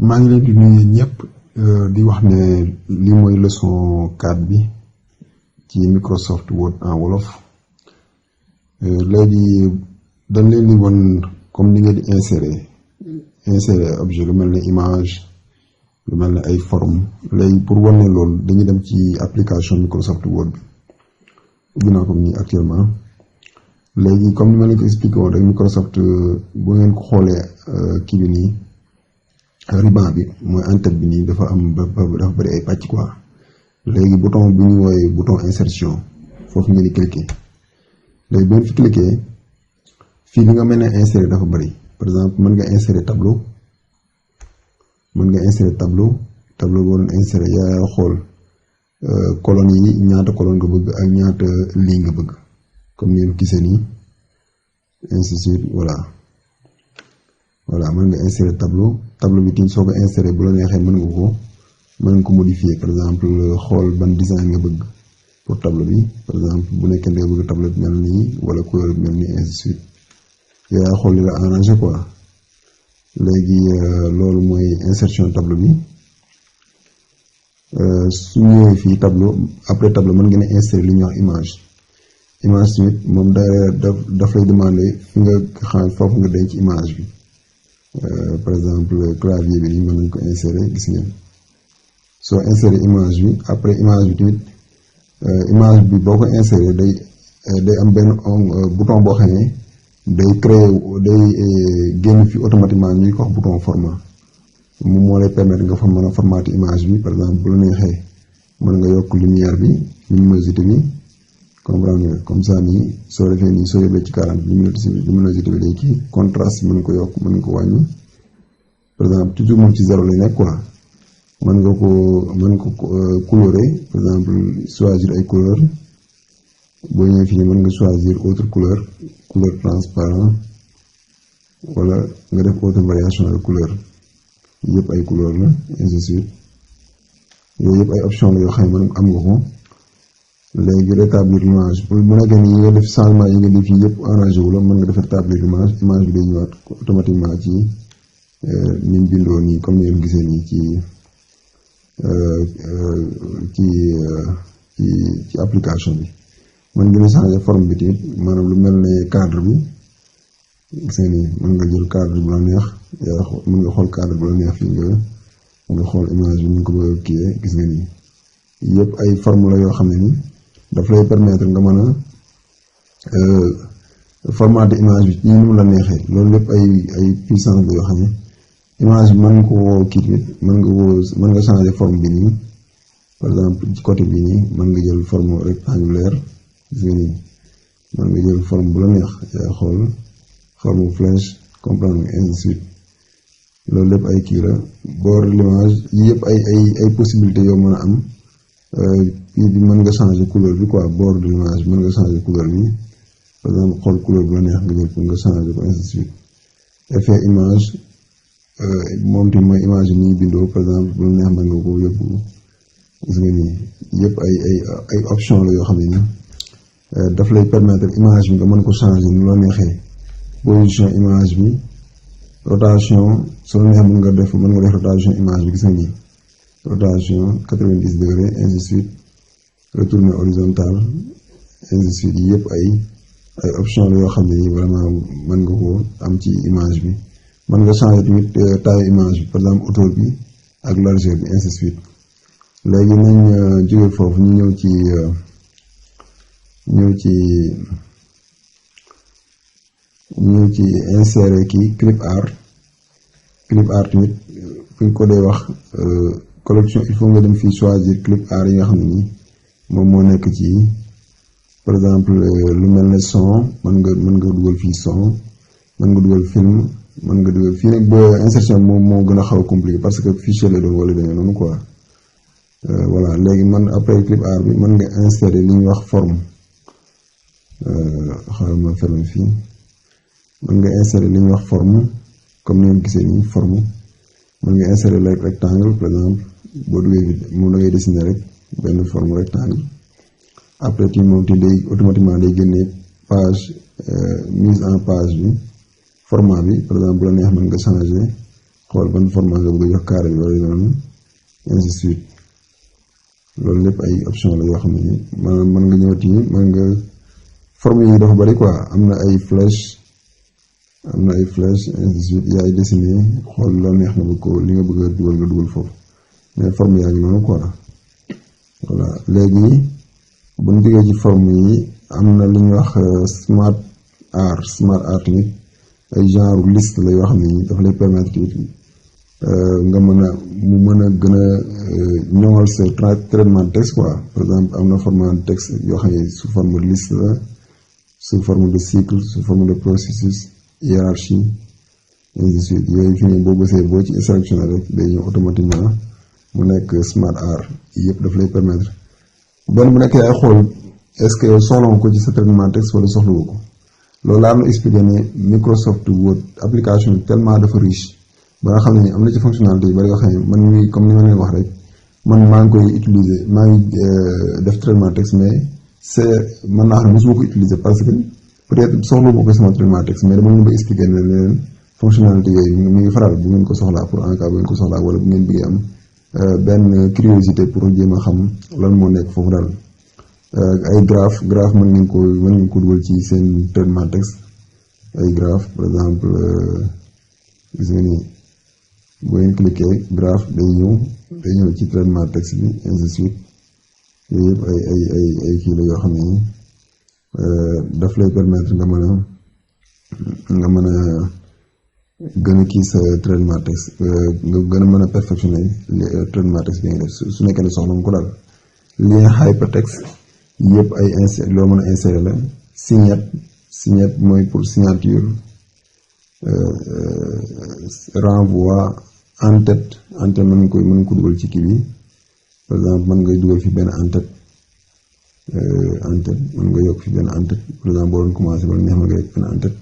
maa ngi leen di nuyu ñëpp di wax ne lii mooy leçon 4 bi ci Microsoft Word en wolof léegi dañ leen di won comme ni nga di insérer objet lu mel ne image lu mel ne ay forme léegi pour wan ne loolu dañuy dem ci application Microsoft Word bi ubbi naa ko nii actuellement léegi comme ni ma leen ko expliqué woon rek Microsoft bu ngeen ko xoolee kii bi nii ruban bi mooy en-tête bi nii dafa bëri ay pàcc quoi léegi bouton bi ñu wooyee bouton insertion foofu ngeen di cliquer léegi bu ngeen fi cliquer fii li nga mel ne insérer dafa bëri par exemple mën nga insérer tableau tableau boo doon insérer yaa xool colonne yi ñaata colonne nga bëgg ak ñaata ligne nga bëgg comme ngeen gisee nii ainsi de suite voilà mën nga insérer tableau bi tamit soo ko insérer bu la neexee mën nga ko modifier par exemple xool ban design nga bëgg pour tableau bi par exemple bu nekkee nga bëgg tableau bi mel nii wala couleur bi mel nii ainsi de suite yaa xool li la arrangé quoi léegi loolu mooy insertion tableau bi su ñëwee fii tableau après tableau mën ngeen insérer li ñuy wax image tamit moom daf lay demander fi nga xam foofu nga denc image bi par exemple clavier bi nii mën nañ ko insérer gis ngeen soo insérer image bi après image bi tamit image bi boo ko insérer day am benn bouton boo xam ne day génn fi automatiquement ñuy ko wax bouton format moom moo lay permettre nga fa mën a formater image bi par exemple bu la neexee mën nga yokk lumière bi luminosité bi comprendre nga comme ça nii soo defee nii soo yóbbee ci 40 luminosité bi day kii contraste mën nga ko yokk mën nga ko wàññi par exemple toujours moom ci zéro lay nekk quoi mën nga ko colorer par exemple choisir ay couleur boo ñëwee fii mën nga choisir autre couleur transparent wala nga def autre variation de couleur yëpp ay couleur la ainsi de suite yooyu yëpp ay option la yoo xam ne man am nga ko léegi rétablir image bu nekkee nii nga def changement yi nga def fii yëpp arrangé wu la mën nga def rétablir image bi day ñëwaat automatiquement ci ni mu bindoo nii comme ni ngeen gisee nii ci application bi mën ngeen changer forme bi tamit maanaam lu mel ne cadre bi gis nga nii mën nga jël cadre bu la neex mën nga xool cadre bu la neex fii nga xool image bi ni nga ko bëgg a kiiyee gis nga nii yëpp ay forme la yoo xam ne ni daf lay permettre nga mën a formater image bi ni mu la neexee loolu lépp ay puissance la yoo xam ne image bi mën nga ko woo kii tamit mën nga changer forme bi nii par exemple ci côté bi nii mën nga jël forme rectangulaire gis nga nii mën nga jël forme bu la neex yaa xool forme flèche comprendre ainsi de suite loolu lépp ay kii la bord l'image yi yëpp ay possibilités yoo mën a am kii bi mën nga changer couleur bi quoi bord de l'image mën nga changer couleur bi par exemple xool couleur bu la neex nga jël pour nga changer ko ainsi de suite effet image moom tamit mooy image yi nii bindoo par exemple bu la neex mën nga ko yóbbu gis nga nii yëpp ay option la yoo xam ne ni daf lay permettre image bi nga mën ko changer nu la neexee position image bi rotation soo neexee mën nga def rotation image bi gis nga nii rotation 90 degrés ainsi de suite retourner horizontal ainsi de suite yëpp ay option la yoo xam ne nii vraiment mën nga ko am ci image bi mën nga changer tamit taille image bi par exemple hauteur bi ak largeur bi ainsi de suite léegi nañ jóge foofu ñu ñëw ci insérer kii clip art tamit fu ñu ko dee wax collection il faut nga dem fii choisir clip art yi nga xam ne nii moom moo nekk ci par exemple lu mel ne son mën nga dugal fii son mën nga dugal film mën nga dugal fii nag ba insertion moo gën a xaw a compliqué parce que fichier la doon wala demee noonu quoi voilà léegi man après clip art bi mën nga insérer li ñuy wax forme xaaral ma ferme fii mën nga insérer li ñuy wax forme comme ni ngeen gisee nii forme mën nga insérer like rectangle par exemple boo duggee moom da ngay dessiner rek benn forme rectangle après ti moom ti day automatiquement day génne page mise en page bi format bi par exemple bu la neex mën nga changer xool ban format nga bëgg a jox carré bi wala noonu ainsi de suite. loolu lépp ay option la yoo xam ne mën nga ñëwati mën nga forme yi dafa bari quoi am na ay flèche ainsi de suite yaay dessiné xool la neex nga bëgg ko li nga bëgg a dugal nga dugal foofu mais forme yaa ngi noonu quoi. voilà léegi bu ñu jógee ci forme yi am na li ñuy wax smart art ni ay genre liste la yoo xam ne ni dafa lay permettre nga mën a gën a ñoŋal sa traitement de texte quoi. par exemple am na format de texte yoo xam ne sous forme de liste la sous forme de cycle sous forme de processus hiérarchie ainsi de suite yooyu fi ne boo bësee boo ci sélectionné rek day ñëw automatiquement mu nekk smart art yëpp daf lay permettre benn bu nekk yaay xool est-ce que soxla nga ko ci sa traitement de texte wala soxlawu ko. loolu laa am expliqué ne Microsoft Word application bi tellement dafa riche ba nga xam ne am na ci fonctionnalité yu bari yoo xam ne man mii comme ni ma leen wax rek man maa ngi koy utiliser maa ngi def traitement texte mais mën naa xam ne mosuma ko utiliser parce que peut-être soxla ma ko sama traitement texte mais dama leen ba expliqué ne leen fonctionnalité yooyu mi ngi faral bu ngeen ko soxlaa pour en cas bu ngeen ko soxlaa wala bu ngeen bëggee am benn curiosité pour jéem a xam lan moo nekk foofu daal. ay graphe mën ngeen ko dugal ci seen traitement texte ay graphe par exemple gis nga ni boo ngeen cliqué graphe day ñëw ci traitement texte bi ainsi de suite yooyu yëpp ay kii la yoo xam ne daf lay permettre nga mën a gën a kii sa traitement texte nga gën a mën a perfectionner traitement texte bi nga def su nekkee ne soxla nga ko daal. lien hypertexte yëpp ay loo mën a insérer la. signette mooy pour signature. renvoi en-tête mën nga ko dugal ci kii bi par exemple mën ngay dugal fi benn en-tête mën nga yokk fi benn en-tête par exemple boo doon commencé ba neex ma nga yokk benn en-tête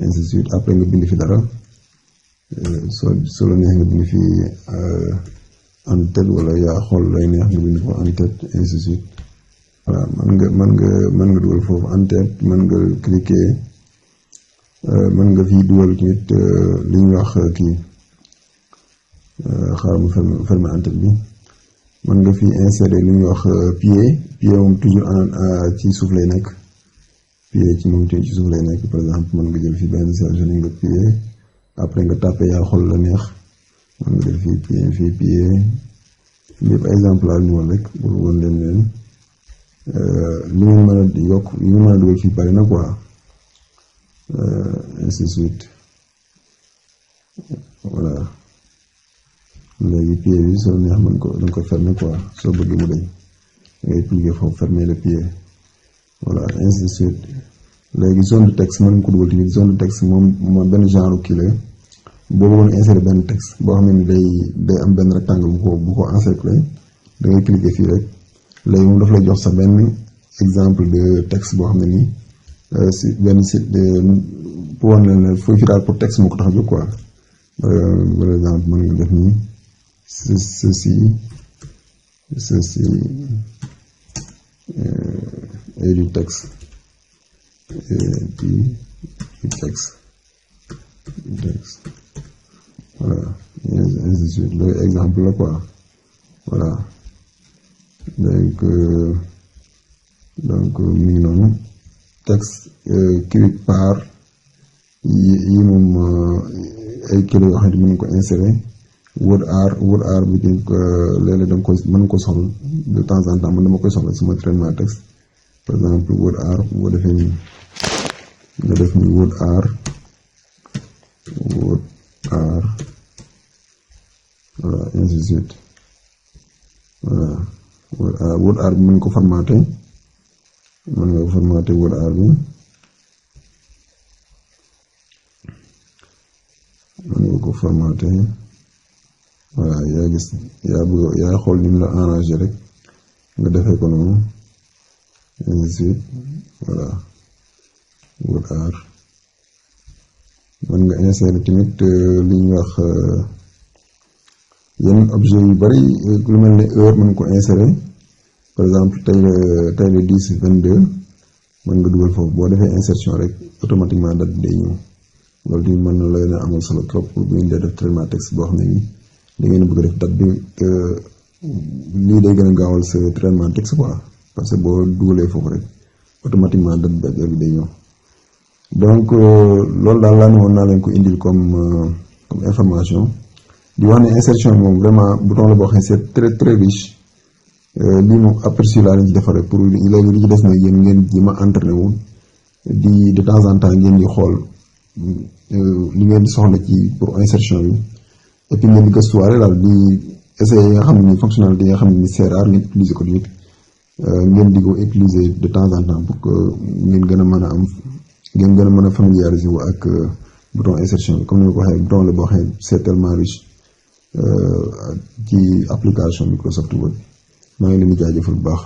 ainsi de suite après nga bind fi dara soo la neex nga bind fi en-tête wala yaa xool lay neex nga bind foofu en-tête ainsi de suite. voilà mën nga dugal foofu en-tête mën nga cliquer mën nga fi dugal tamit li ñuy wax kii xaaral ma fermer en-tête bi mën nga fi insérer li ñuy wax pied moom toujours ci suuf lay nekk pied ci suuf lay nekk par exemple mën nga jël fi benn sélectionné nga pied après nga tapé yaa xool la neex mën nga jël fii pied lépp exemple laa ñu woon rek pour woon leen li ngeen mën a yokk li ngeen mën a dugal fii bari na quoi ainsi de suite. voilà léegi pied bi soo neex mën ko danga ko fermer quoi soo bëggee mu dañ ngay cliquer foofu fermer le pied voilà ainsi de suite. léegi zone de texte mën nga ko dugal tamit zone de texte moom benn genre kii la boo bëggoon insérer benn texte boo xam ne day am benn rectangle bu ko encercler da ngay cliquer fii rek léegi moom daf lay jox sa benn exemple de texte boo xam ne nii si benn site pour wan leen ne fooy fi daal pour texte moo ko tax a jóg quoi. par exemple mën nga def nii ceci et du texte voilà ainsi de suite loolu exemple la quoi. voilà donc mi ngi noonu texte clic par yi moom ay kilo yoo xam ne mën nga ko insérer word art bi di léeg-léeg da nga koy mën nga ko soxla de temps en temps man dama koy soxla sama traitement texte par exemple word art boo defee nii nga def ni word art voilà ainsi de suite. voilà word art bi mën nga ko formater word art bi mën nga ko formater voilà yaa gis yaa xool ni mu la arrangé rek nga defee ko noonu ainsi de suite. voilà word art mën nga insérer tamit li ñuy wax yenn objet yu bari lu mel ne heure mën nga ko insérer par exemple tey le 10/22 mën nga dugal foofu boo defee insertion rek automatiquement date bi day ñëw loolu di mën na leen a amal solo trop pour bu ngeen dee def traitement texte boo xam ne nii da ngeen bëgg def date bi lii day gën a gaawal sa traitement texte quoi parce que boo dugalee foofu rek automatiquement date bi day ñëw. donc loolu daal laa ne woon naa leen ko indil comme information di wax ne insertion moom vraiment bouton la boo xam ne c'est très très riche. lii moom aperçu laa leen ci defaree pour léegi li ci des nag yéen ngeen ji ma entraîné wu di de temps en temps ngeen di xool li ngeen di soxla ci pour insertion bi et puis ngeen di gëstuwaale daal di essayer yi nga xam ne fonctionnalité yi nga xam ne ni c'est rare ngeen utiliser ko tamit ngeen di ko utiliser de temps en temps pour que ngeen gën a mën a am ngeen gën a mën a familiariser wu ak bouton insertion bi comme ni ma ko waxee bouton la boo xam ne c'est tellement riche ci application Microsoft Word. maa ngi leen di jaajëfal bu baax.